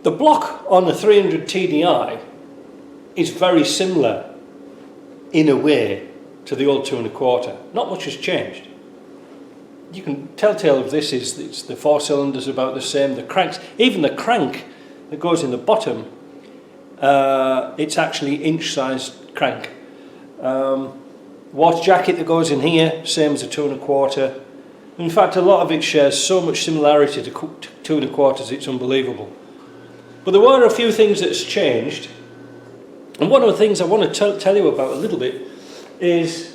The block on the 300 TDI is very similar in a way to the old 2 1/4. Not much has changed. You can telltale of this is it's the 4 cylinders about the same, the cranks, even the crank that goes in the bottom, it's actually inch-sized crank. Water jacket that goes in here, same as a 2 1/4. In fact, a lot of it shares so much similarity to 2 1/4s, it's unbelievable. But there were a few things that's changed, and one of the things I want to tell you about a little bit is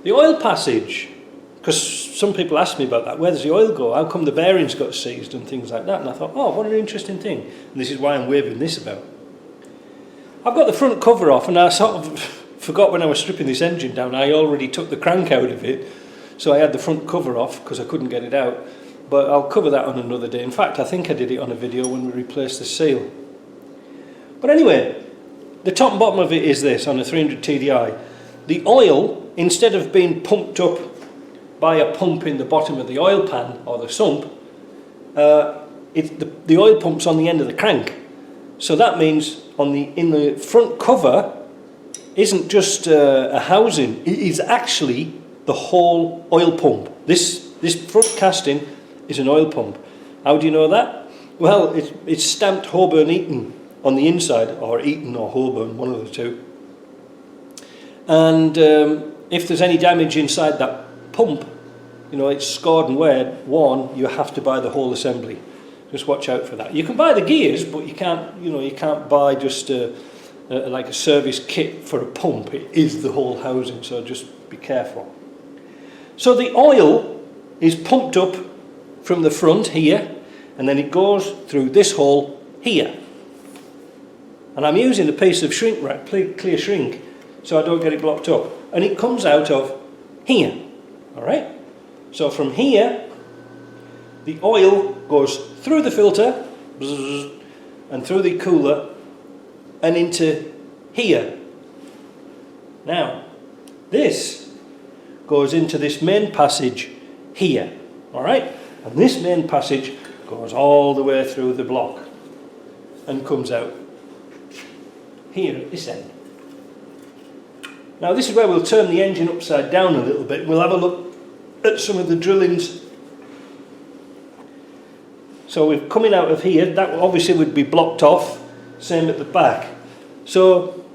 the oil passage, because some people ask me about that. Where does the oil go? How come the bearings got seized and things like that? And I thought, oh, what an interesting thing. And this is why I'm waving this about. I've got the front cover off, and I sort of forgot when I was stripping this engine down, I already took the crank out of it. So I had the front cover off because I couldn't get it out. But I'll cover that on another day. In fact, I think I did it on a video when we replaced the seal. But anyway, the top and bottom of it is this on a 300 TDI. The oil, instead of being pumped up by a pump in the bottom of the oil pan or the sump, the oil pump's on the end of the crank. So that means in the front cover isn't just a housing, it is actually the whole oil pump. This front casting is an oil pump. How do you know that? Well, it's stamped Holborn Eaton on the inside, or Eaton or Holborn, one of the two. And if there's any damage inside that pump, you know, it's scored and worn, you have to buy the whole assembly. Just watch out for that. You can buy the gears, but you can't buy just like a service kit for a pump. It is the whole housing, so just be careful. So the oil is pumped up from the front here, and then it goes through this hole here. And I'm using a piece of shrink wrap, clear shrink, so I don't get it blocked up. And it comes out of here, all right? So from here, the oil goes through the filter, and through the cooler, and into here. Now, this goes into this main passage here, all right? And this main passage goes all the way through the block and comes out here at this end. Now this is where we'll turn the engine upside down a little bit. We'll have a look at some of the drillings. So we're coming out of here, that obviously would be blocked off, same at the back. So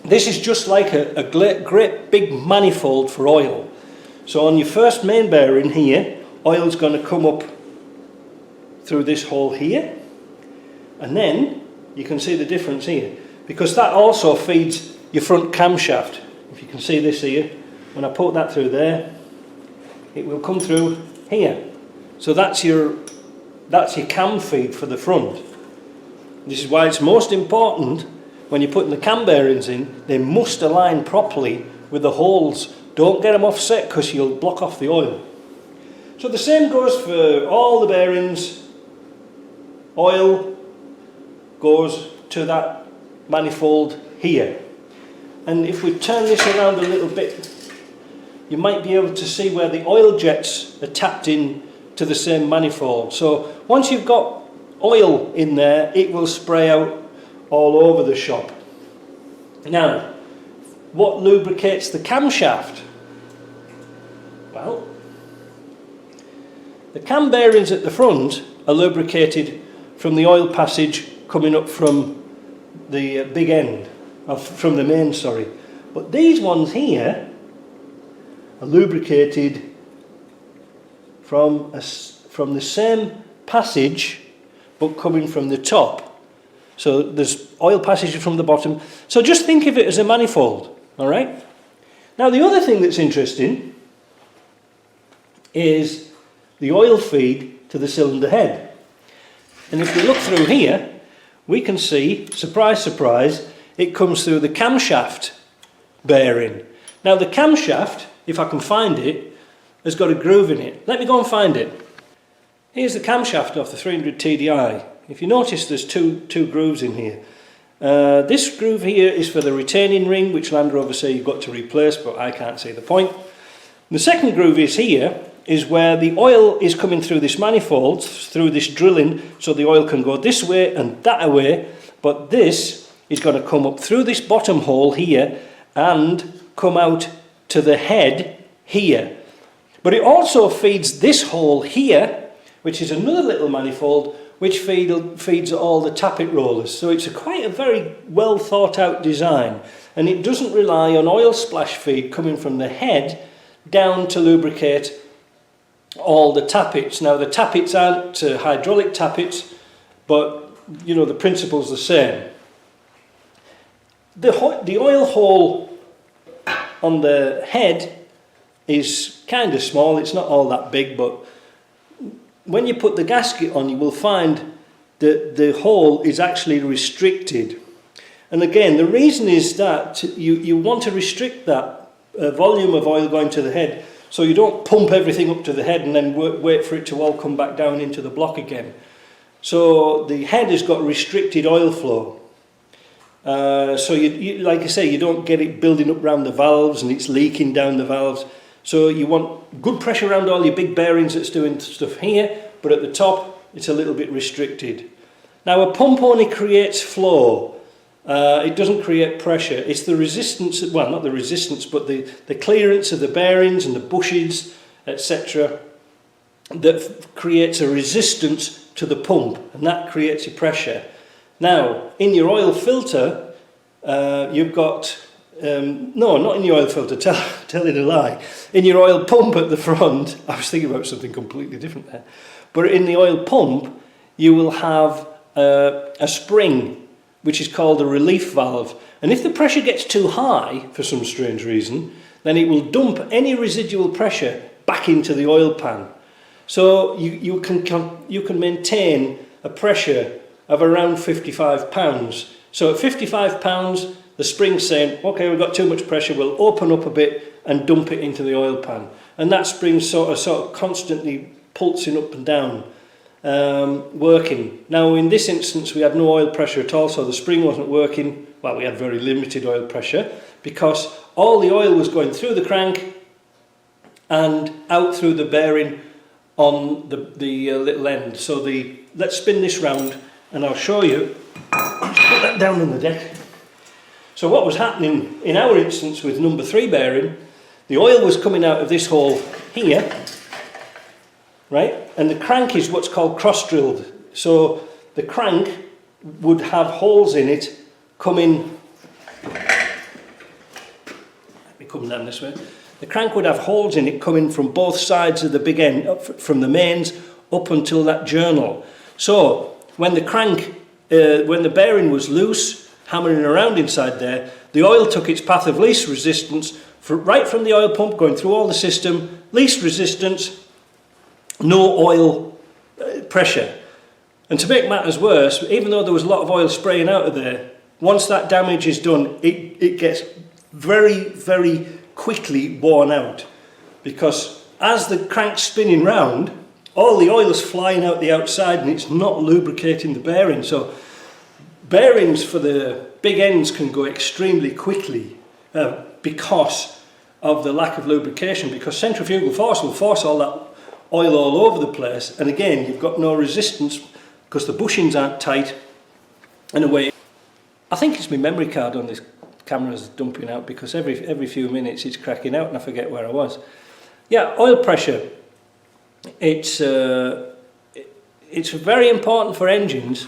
this is just like a great big manifold for oil. So on your first main bearing here, oil's going to come up through this hole here, and then you can see the difference here, because that also feeds your front camshaft. If you can see this here, when I put that through there, it will come through here. So that's your cam feed for the front. This is why it's most important when you're putting the cam bearings in, they must align properly with the holes. Don't get them offset because you'll block off the oil. So the same goes for all the bearings. Oil goes to that manifold here. And if we turn this around a little bit, you might be able to see where the oil jets are tapped in to the same manifold. So once you've got oil in there, it will spray out all over the shop. Now, what lubricates the camshaft? Well, the cam bearings at the front are lubricated from the oil passage coming up from the big end, from the main, sorry. But these ones here are lubricated from the same passage, but coming from the top. So there's oil passages from the bottom. So just think of it as a manifold, all right? Now the other thing that's interesting is the oil feed to the cylinder head. And if we look through here, we can see, surprise, surprise, it comes through the camshaft bearing. Now the camshaft, if I can find it, has got a groove in it. Let me go and find it. Here's the camshaft off the 300 TDI. If you notice, there's two grooves in here. This groove here is for the retaining ring, which Land Rover say you've got to replace, but I can't see the point. The second groove is here, is where the oil is coming through this manifold, through this drilling, so the oil can go this way and that way, but this is going to come up through this bottom hole here and come out to the head here. But it also feeds this hole here, which is another little manifold, which feeds all the tappet rollers. So it's quite a very well thought out design, and it doesn't rely on oil splash feed coming from the head down to lubricate all the tappets. Now the tappets aren't hydraulic tappets, but you know the principle's the same. The oil hole on the head is kind of small, it's not all that big, but when you put the gasket on, you will find that the hole is actually restricted. And again, the reason is that you want to restrict that volume of oil going to the head, so you don't pump everything up to the head and then wait for it to all come back down into the block again. So the head has got restricted oil flow. So you, like I say, you don't get it building up around the valves and it's leaking down the valves. So you want good pressure around all your big bearings that's doing stuff here, but at the top it's a little bit restricted. Now a pump only creates flow, it doesn't create pressure. It's the resistance, well not the resistance, but the clearance of the bearings and the bushes, etc., that creates a resistance to the pump, and that creates your pressure. Now in your oil filter you've got no, not in your oil filter, telling a lie. In your oil pump at the front, I was thinking about something completely different there. But in the oil pump, you will have a spring, which is called a relief valve. And if the pressure gets too high, for some strange reason, then it will dump any residual pressure back into the oil pan. So you can maintain a pressure of around 55 pounds. So at 55 pounds, the spring's saying, okay, we've got too much pressure, we'll open up a bit and dump it into the oil pan. And that spring's sort of constantly pulsing up and down, working. Now in this instance we had no oil pressure at all, so the spring wasn't working. Well, we had very limited oil pressure because all the oil was going through the crank and out through the bearing on the little end. So let's spin this round and I'll show you. Just put that down on the deck. So what was happening in our instance with number 3 bearing, the oil was coming out of this hole here, right? And the crank is what's called cross-drilled. So the crank would have holes in it coming, let me come down this way. The crank would have holes in it coming from both sides of the big end, from the mains up until that journal. So when the crank, when the bearing was loose, hammering around inside there, the oil took its path of least resistance right from the oil pump going through all the system, least resistance, no oil pressure. And to make matters worse, even though there was a lot of oil spraying out of there, once that damage is done, it gets very, very quickly worn out, because as the crank's spinning round, all the oil is flying out the outside and it's not lubricating the bearing. So bearings for the big ends can go extremely quickly because of the lack of lubrication, because centrifugal force will force all that oil all over the place, and again you've got no resistance because the bushings aren't tight. In a way, I think it's my memory card on this camera is dumping out, because every few minutes it's cracking out and I forget where I was. Yeah, oil pressure. It's very important for engines,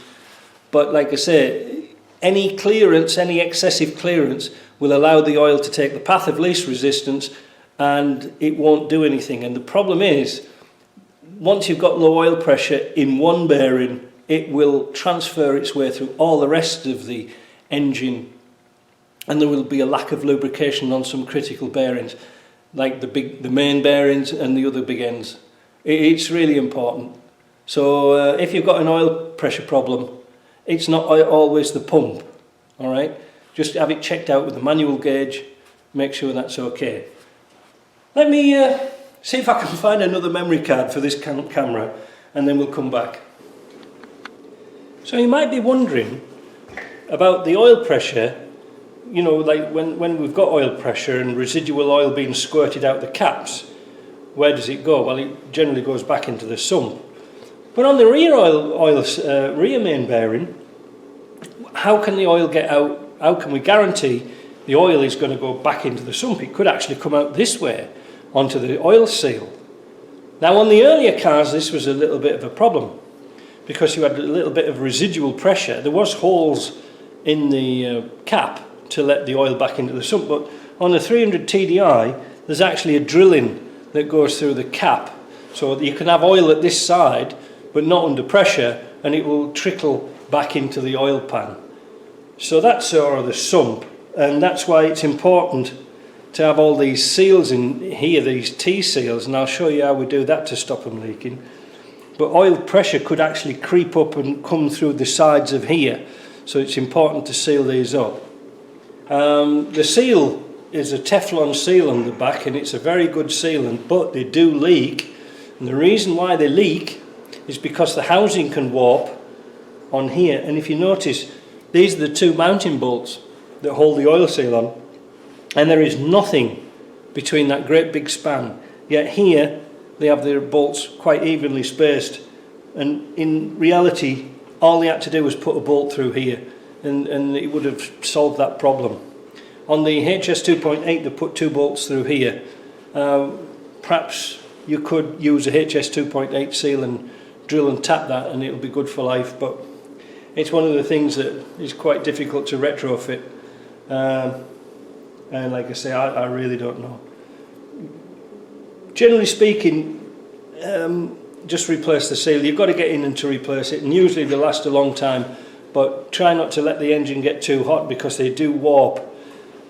but like I say, any clearance, any excessive clearance will allow the oil to take the path of least resistance and it won't do anything. And the problem is, once you've got low oil pressure in one bearing, it will transfer its way through all the rest of the engine, and there will be a lack of lubrication on some critical bearings, like the main bearings and the other big ends. It's really important. So if you've got an oil pressure problem, it's not always the pump, all right? Just have it checked out with the manual gauge, make sure that's okay. Let me see if I can find another memory card for this camera, and then we'll come back. So you might be wondering about the oil pressure, you know, like when we've got oil pressure and residual oil being squirted out the caps, where does it go? Well, it generally goes back into the sump. But on the rear main bearing, how can the oil get out? How can we guarantee the oil is going to go back into the sump? It could actually come out this way onto the oil seal. Now on the earlier cars this was a little bit of a problem because you had a little bit of residual pressure. There was holes in the cap to let the oil back into the sump, but on the 300 TDI there's actually a drilling that goes through the cap, so that you can have oil at this side but not under pressure, and it will trickle back into the oil pan. So that's sort of the sump, and that's why it's important to have all these seals in here, these T-seals, and I'll show you how we do that to stop them leaking. But oil pressure could actually creep up and come through the sides of here, so it's important to seal these up. The seal is a Teflon seal on the back, and it's a very good sealant, but they do leak, and the reason why they leak is because the housing can warp on here. And if you notice, these are the two mounting bolts that hold the oil seal on, and there is nothing between that great big span, yet here they have their bolts quite evenly spaced, and in reality all they had to do was put a bolt through here and it would have solved that problem. On the HS 2.8 they put two bolts through here. Perhaps you could use a HS 2.8 seal and drill and tap that and it'll be good for life, but it's one of the things that is quite difficult to retrofit, and like I say, I really don't know. Generally speaking, just replace the seal. You've got to get in and to replace it, and usually they last a long time, but try not to let the engine get too hot because they do warp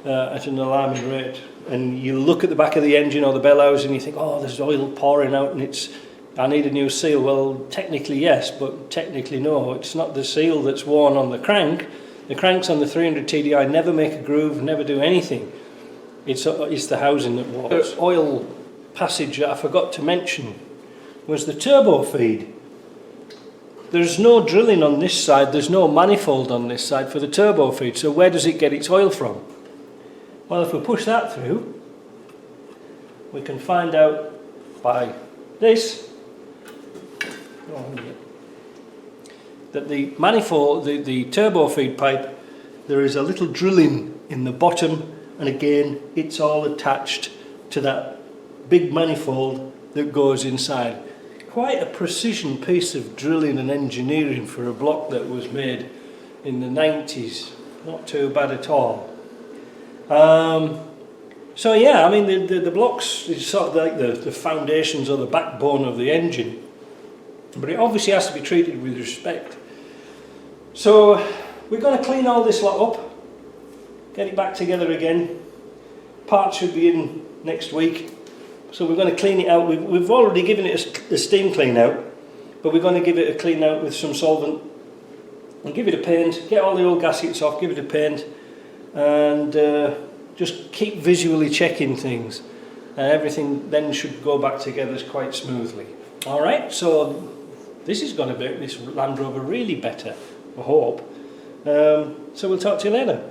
at an alarming rate. And you look at the back of the engine or the bellows and you think, oh, there's oil pouring out and I need a new seal. Well, technically yes, but technically no. It's not the seal that's worn on the crank. The cranks on the 300 TDI never make a groove, never do anything. It's the housing that warps. The oil passage that I forgot to mention was the turbo feed. There's no drilling on this side, there's no manifold on this side for the turbo feed, so where does it get its oil from? Well, if we push that through, we can find out by this that the manifold, the turbo feed pipe, there is a little drilling in the bottom, and again it's all attached to that big manifold that goes inside. Quite a precision piece of drilling and engineering for a block that was made in the 90s. Not too bad at all. So yeah, I mean the blocks is sort of like the foundations or the backbone of the engine, but it obviously has to be treated with respect. So we're going to clean all this lot up, get it back together again. Parts should be in next week, so we're going to clean it out. We've already given it a steam clean out, but we're going to give it a clean out with some solvent and give it a paint, get all the old gaskets off, give it a paint, and just keep visually checking things, and everything then should go back together quite smoothly. Alright, so this is going to make this Land Rover really better, I hope. So we'll talk to you later.